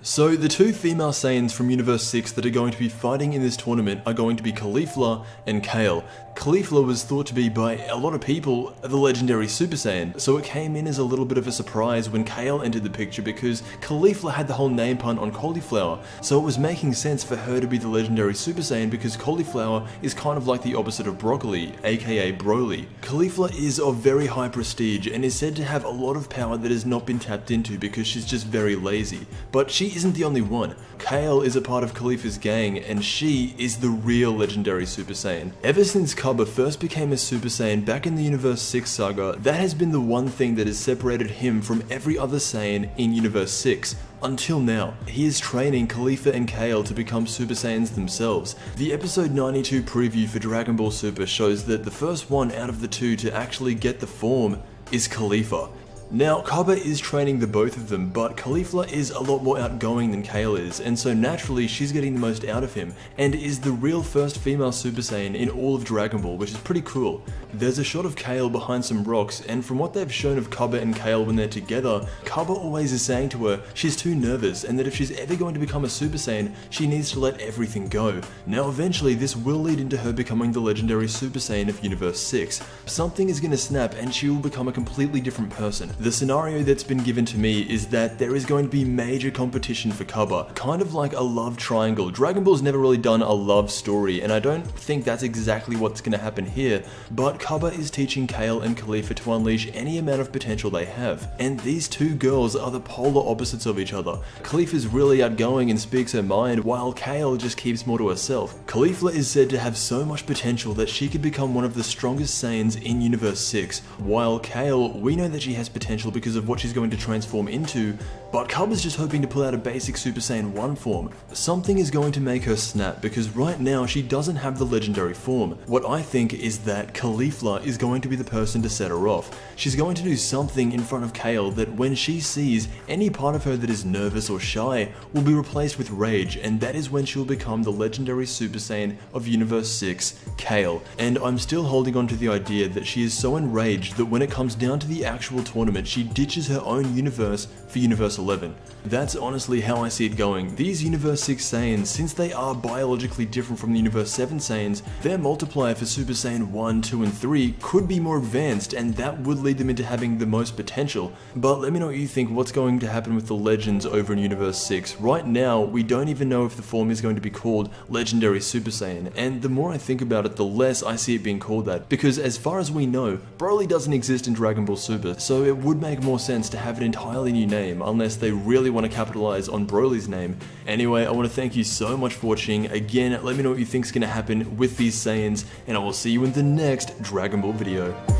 So the two female Saiyans from Universe 6 that are going to be fighting in this tournament are going to be Caulifla and Kale. Caulifla was thought to be, by a lot of people, the legendary Super Saiyan, so it came in as a little bit of a surprise when Kale entered the picture because Caulifla had the whole name pun on cauliflower, so it was making sense for her to be the legendary Super Saiyan because cauliflower is kind of like the opposite of broccoli, aka Broly. Caulifla is of very high prestige and is said to have a lot of power that has not been tapped into because she's just very lazy, but she isn't the only one. Kale is a part of Caulifla's gang and she is the real legendary Super Saiyan. Ever since Cubba first became a Super Saiyan back in the Universe 6 saga, that has been the one thing that has separated him from every other Saiyan in Universe 6. Until now, he is training Caulifla and Kale to become Super Saiyans themselves. The episode 92 preview for Dragon Ball Super shows that the first one out of the two to actually get the form is Caulifla. Now, Cubba is training the both of them, but Caulifla is a lot more outgoing than Kale is, and so naturally she's getting the most out of him, and is the real first female Super Saiyan in all of Dragon Ball, which is pretty cool. There's a shot of Kale behind some rocks, and from what they've shown of Cubba and Kale when they're together, Cubba always is saying to her she's too nervous, and that if she's ever going to become a Super Saiyan, she needs to let everything go. Now eventually this will lead into her becoming the legendary Super Saiyan of Universe 6. Something is going to snap and she will become a completely different person. The scenario that's been given to me is that there is going to be major competition for Cubba, kind of like a love triangle. Dragon Ball's never really done a love story, and I don't think that's exactly what's going to happen here, but Cubba is teaching Kale and Caulifla to unleash any amount of potential they have, and these two girls are the polar opposites of each other. Caulifla's really outgoing and speaks her mind, while Kale just keeps more to herself. Caulifla is said to have so much potential that she could become one of the strongest Saiyans in Universe 6, while Kale, we know that she has potential because of what she's going to transform into, but Cubba's just hoping to pull out a basic Super Saiyan 1 form. Something is going to make her snap because right now she doesn't have the legendary form. What I think is that Caulifla is going to be the person to set her off. She's going to do something in front of Kale that when she sees, any part of her that is nervous or shy will be replaced with rage, and that is when she'll become the legendary Super Saiyan of Universe 6, Kale. And I'm still holding on to the idea that she is so enraged that when it comes down to the actual tournament, she ditches her own universe for Universe 11. That's honestly how I see it going. These Universe 6 Saiyans, since they are biologically different from the Universe 7 Saiyans, their multiplier for Super Saiyan 1, 2 and 3 could be more advanced, and that would lead them into having the most potential. But let me know what you think, what's going to happen with the legends over in Universe 6. Right now, we don't even know if the form is going to be called Legendary Super Saiyan, and the more I think about it, the less I see it being called that, because as far as we know, Broly doesn't exist in Dragon Ball Super, so it would make more sense to have an entirely new name, unless they really want to capitalize on Broly's name. Anyway, I want to thank you so much for watching. Again, let me know what you think is going to happen with these Saiyans, and I will see you in the next Dragon Ball video.